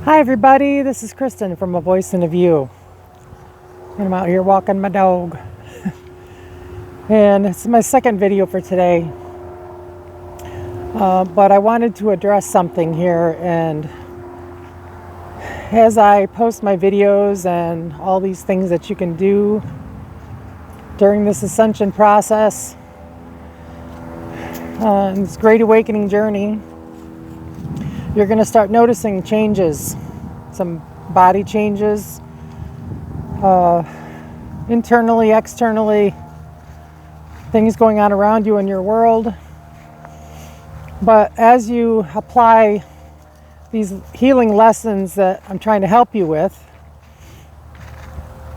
Hi everybody, this is Kristen from A Voice and a View. And I'm out here walking my dog. And it's my second video for today. But I wanted to address something here, and as I post my videos and all these things that you can do during this ascension process, this great awakening journey, you're going to start noticing changes, some body changes, internally, externally, things going on around you in your world. But as you apply these healing lessons that I'm trying to help you with,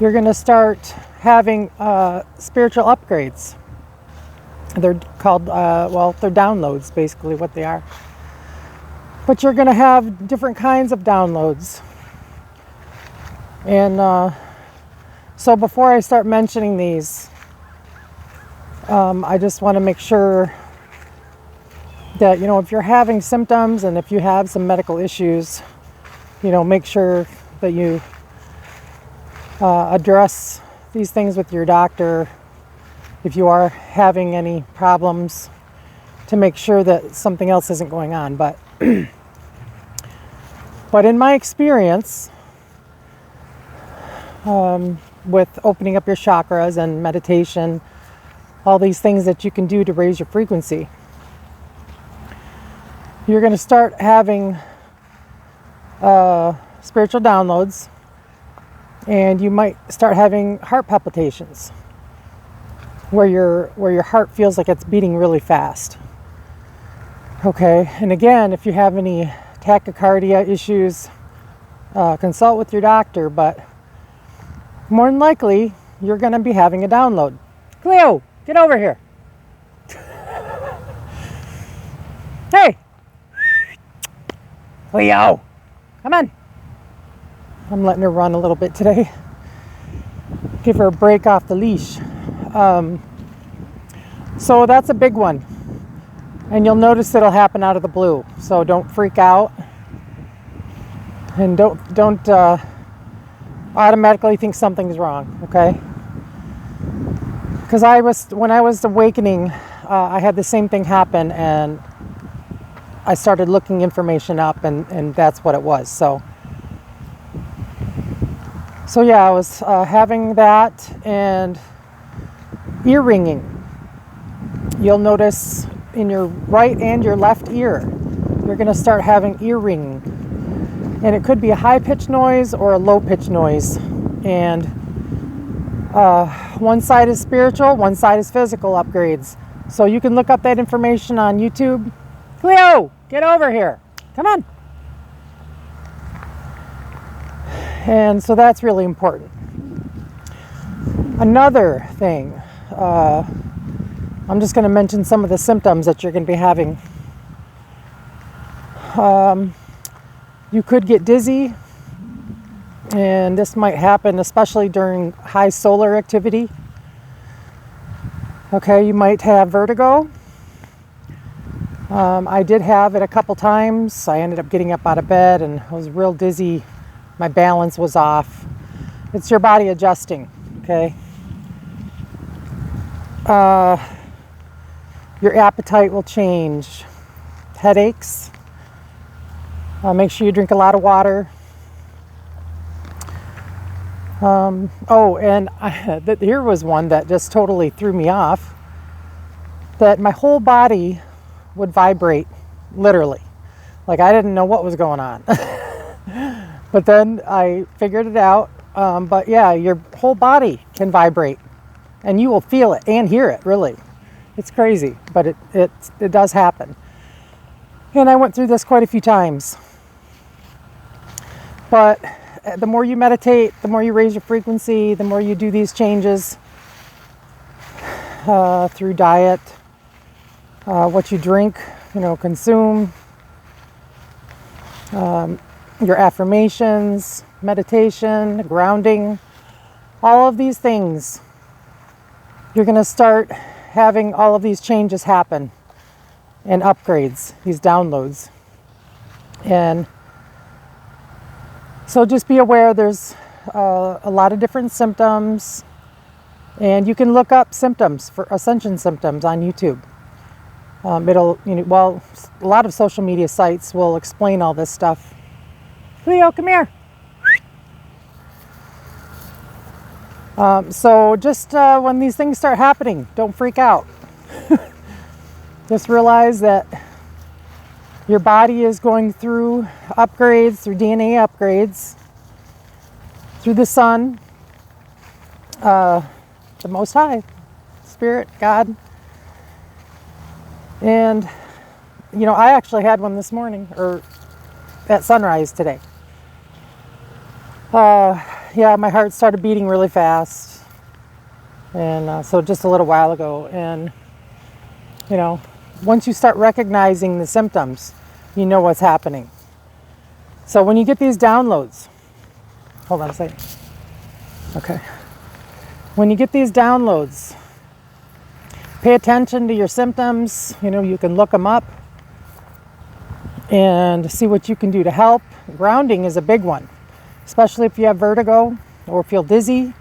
you're going to start having spiritual upgrades. They're called, they're downloads, basically what they are. But you're going to have different kinds of downloads. And so before I start mentioning these, I just want to make sure that, if you're having symptoms and if you have some medical issues, make sure that you address these things with your doctor if you are having any problems, to make sure that something else isn't going on. But But in my experience, with opening up your chakras and meditation, all these things that you can do to raise your frequency, you're going to start having spiritual downloads, and you might start having heart palpitations, where your heart feels like it's beating really fast. Okay, and again, if you have any tachycardia issues, consult with your doctor, but more than likely, you're going to be having a download. Cleo, get over here. Hey! Cleo, come on. I'm letting her run a little bit today. Give her a break off the leash. So that's a big one. And you'll notice it'll happen out of the blue. So don't freak out. And don't automatically think something's wrong, okay? Because when I was awakening, I had the same thing happen, and I started looking information up, and that's what it was. So yeah, I was having that, and ear ringing. You'll notice in your right and your left ear, you're going to start having ear ringing. And it could be a high-pitched noise or a low-pitched noise. And one side is spiritual, one side is physical upgrades. So you can look up that information on YouTube. Cleo, get over here. Come on. And so that's really important. Another thing, I'm just going to mention some of the symptoms that you're going to be having. You could get dizzy, and this might happen especially during high solar activity. Okay, you might have vertigo. I did have it a couple times. I ended up getting up out of bed and I was real dizzy. My balance was off. It's your body adjusting, okay? Your appetite will change. Headaches. Make sure you drink a lot of water. Here was one that just totally threw me off. That my whole body would vibrate, literally. Like I didn't know what was going on. But then I figured it out. But yeah, your whole body can vibrate. And you will feel it and hear it, really. It's crazy, but it does happen. And I went through this quite a few times. But the more you meditate, the more you raise your frequency, the more you do these changes through diet, what you drink, consume, your affirmations, meditation, grounding, all of these things, you're going to start having all of these changes happen and upgrades, these downloads. And So just be aware there's a lot of different symptoms, and you can look up symptoms for ascension symptoms on YouTube. Well, a lot of social media sites will explain all this stuff. Cleo, come here. So just when these things start happening, don't freak out. Just realize that your body is going through upgrades, through DNA upgrades, through the sun, the Most High, Spirit, God. And, I actually had one this morning, or at sunrise today. My heart started beating really fast. And so just a little while ago. And, once you start recognizing the symptoms, you know what's happening. So when you get these downloads, hold on a second. Okay. When you get these downloads, pay attention to your symptoms. You can look them up and see what you can do to help. Grounding is a big one, especially if you have vertigo or feel dizzy.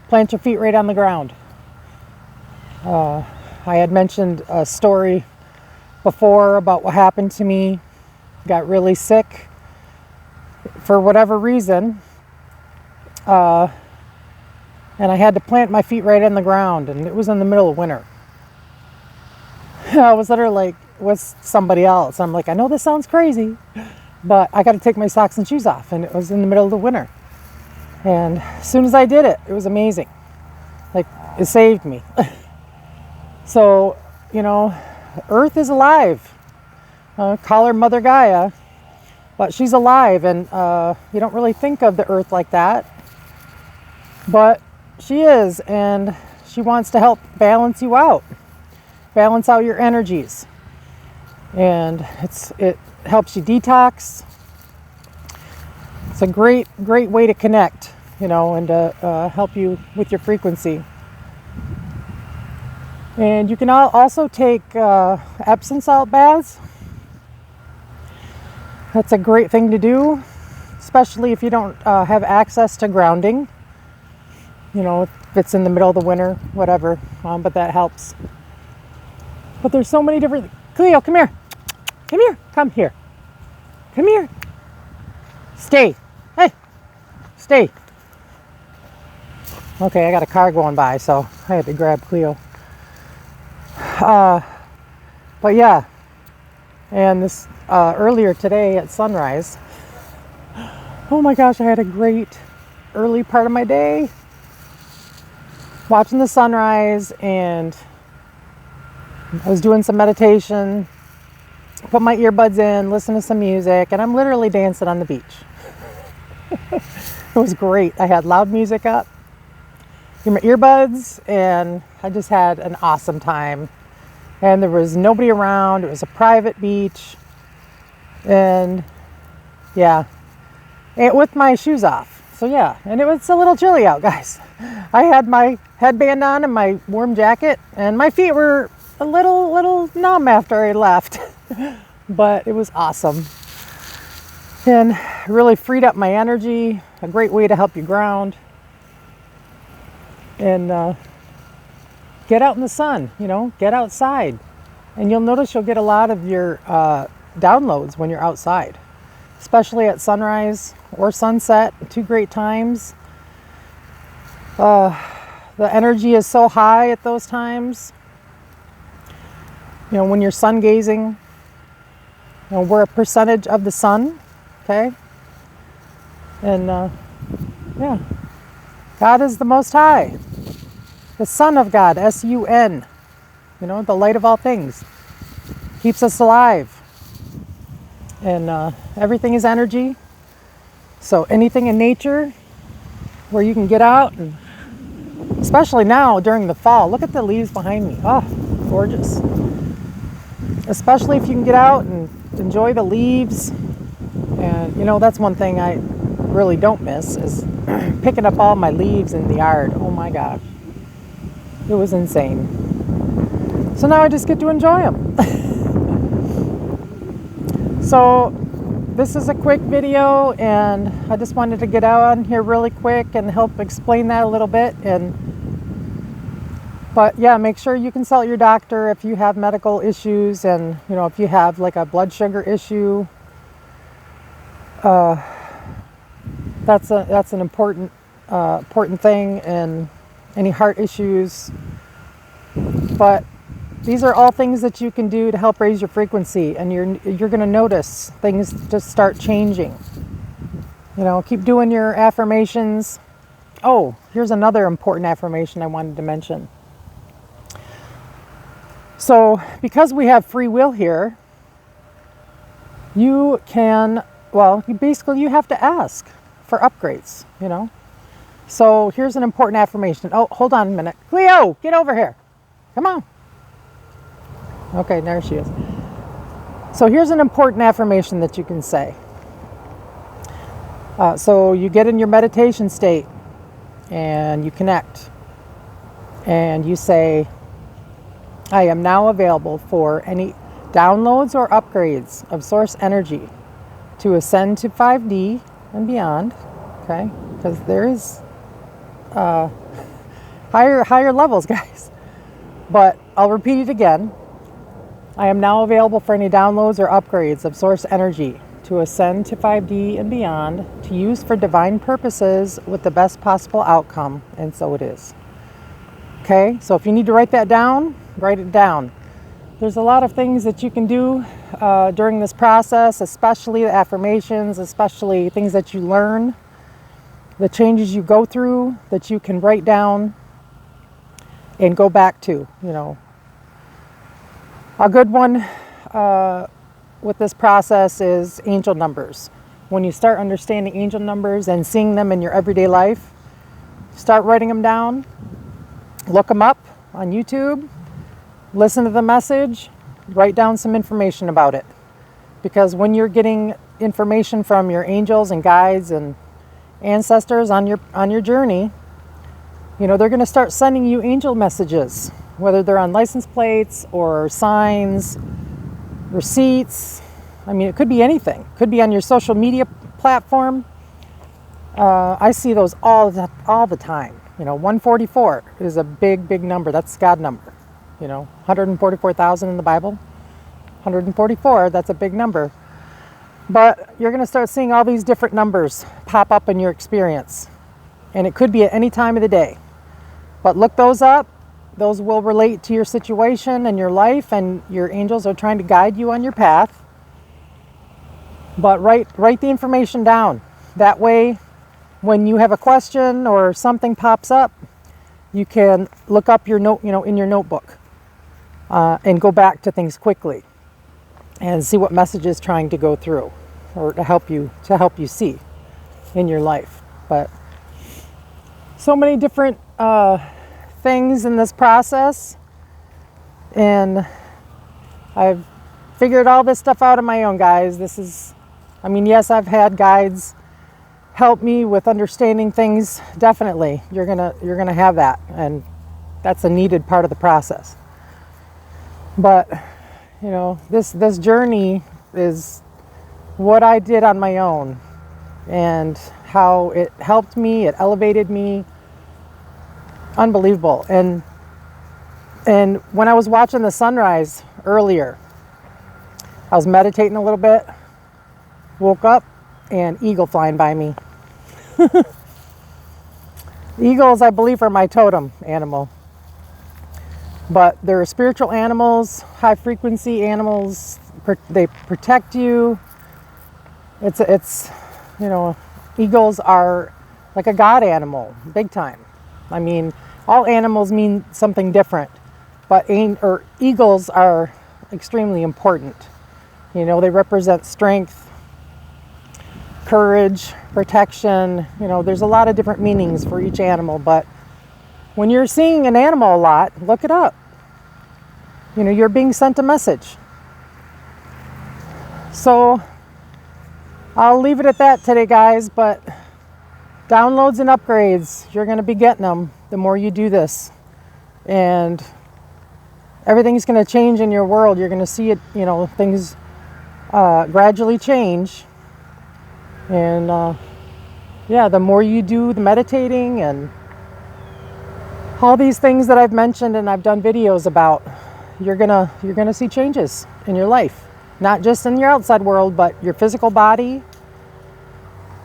Plant your feet right on the ground. I had mentioned a story before about what happened to me. Got really sick for whatever reason. And I had to plant my feet right on the ground, and it was in the middle of winter. I was literally like with somebody else. I'm like, I know this sounds crazy, but I got to take my socks and shoes off, and it was in the middle of the winter. And as soon as I did it, it was amazing. Like, it saved me. So, Earth is alive. Call her Mother Gaia, but she's alive, and you don't really think of the Earth like that. But she is, and she wants to help balance you out. Balance out your energies. And it helps you detox. It's a great way to connect, and to help you with your frequency. And you can also take Epsom salt baths. That's a great thing to do, especially if you don't have access to grounding. If it's in the middle of the winter, whatever, but that helps. But there's so many different... Cleo, come here. Come here. Come here. Come here. Stay. Hey. Stay. Okay, I got a car going by, so I had to grab Cleo. But yeah, and this earlier today at sunrise, oh my gosh, I had a great early part of my day watching the sunrise, and I was doing some meditation, put my earbuds in, listen to some music, and I'm literally dancing on the beach. It was great. I had loud music up, in my earbuds, and I just had an awesome time. And there was nobody around. It was a private beach. And yeah, with my shoes off. So yeah, and it was a little chilly out, guys. I had my headband on and my warm jacket, and my feet were a little numb after I left. But it was awesome. And really freed up my energy. A great way to help you ground. And get out in the sun, get outside. And you'll notice you'll get a lot of your downloads when you're outside, especially at sunrise or sunset, two great times. The energy is so high at those times. When you're sun gazing, we're a percentage of the sun, okay? And yeah, God is the Most High. The Son of God, S-U-N, the light of all things, keeps us alive. And everything is energy. So anything in nature where you can get out, and especially now during the fall, look at the leaves behind me. Oh, gorgeous. Especially if you can get out and enjoy the leaves. And that's one thing I really don't miss, is picking up all my leaves in the yard. Oh my God. It was insane. So now I just get to enjoy them. So this is a quick video, and I just wanted to get out on here really quick and help explain that a little bit. But yeah, make sure you consult your doctor if you have medical issues, and if you have like a blood sugar issue. That's an important thing, and any heart issues. But these are all things that you can do to help raise your frequency, and you're going to notice things just start changing. Keep doing your affirmations. Oh, here's another important affirmation I wanted to mention. So, because we have free will here, you have to ask for upgrades, So here's an important affirmation. Oh, hold on a minute. Cleo, get over here. Come on. Okay, there she is. So here's an important affirmation that you can say. So you get in your meditation state and you connect and you say, I am now available for any downloads or upgrades of source energy to ascend to 5D and beyond. Okay, because there is higher levels, guys. But I'll repeat it again. I am now available for any downloads or upgrades of source energy to ascend to 5D and beyond, to use for divine purposes with the best possible outcome, and so it is. Okay, so if you need to write that down, write it down. There's a lot of things that you can do during this process, especially the affirmations, especially things that you learn, the changes you go through that you can write down and go back to. A good one with this process is angel numbers. When you start understanding angel numbers and seeing them in your everyday life, start writing them down, look them up on YouTube, listen to the message, write down some information about it. Because when you're getting information from your angels and guides and ancestors on your journey, they're going to start sending you angel messages, whether they're on license plates or signs, receipts. I mean, it could be anything. It could be on your social media platform. I see those all the time. 144 is a big number. That's God number. 144,000 in the Bible. 144, that's a big number. But you're going to start seeing all these different numbers pop up in your experience. And it could be at any time of the day. But look those up. Those will relate to your situation and your life, and your angels are trying to guide you on your path. But write the information down. That way, when you have a question or something pops up, you can look up your note, in your notebook, and go back to things quickly and see what message is trying to go through, or to help you see in your life. But so many different things in this process, and I've figured all this stuff out on my own, guys. Yes, I've had guides help me with understanding things. Definitely, you're gonna have that, and that's a needed part of the process. But this journey is what I did on my own, and how it helped me, it elevated me. Unbelievable. And when I was watching the sunrise earlier, I was meditating a little bit, woke up, and eagle flying by me. Eagles, I believe, are my totem animal. But they're spiritual animals, high frequency animals. They protect you. Eagles are like a god animal, big time. All animals mean something different, but eagles are extremely important. They represent strength, courage, protection. There's a lot of different meanings for each animal, but when you're seeing an animal a lot, look it up. You're being sent a message. So I'll leave it at that today, guys, but downloads and upgrades, you're going to be getting them the more you do this. And everything's going to change in your world. You're going to see it, things gradually change. And yeah, the more you do the meditating and all these things that I've mentioned and I've done videos about, you're gonna see changes in your life. Not just in your outside world, but your physical body.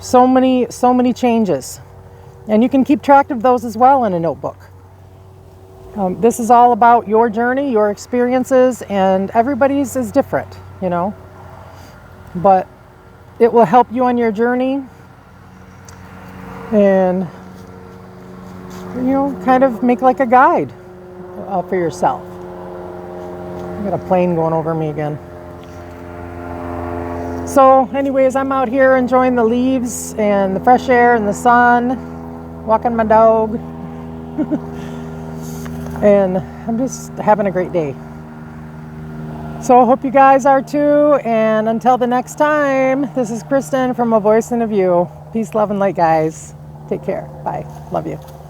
So many changes. And you can keep track of those as well in a notebook. This is all about your journey, your experiences, and everybody's is different, you know. But it will help you on your journey and, you know, kind of make like a guide for yourself. I got a plane going over me again. So anyways, I'm out here enjoying the leaves and the fresh air and the sun, walking my dog. And I'm just having a great day. So I hope you guys are too. And until the next time, this is Kristen from A Voice and a View. Peace, love, and light, guys. Take care. Bye. Love you.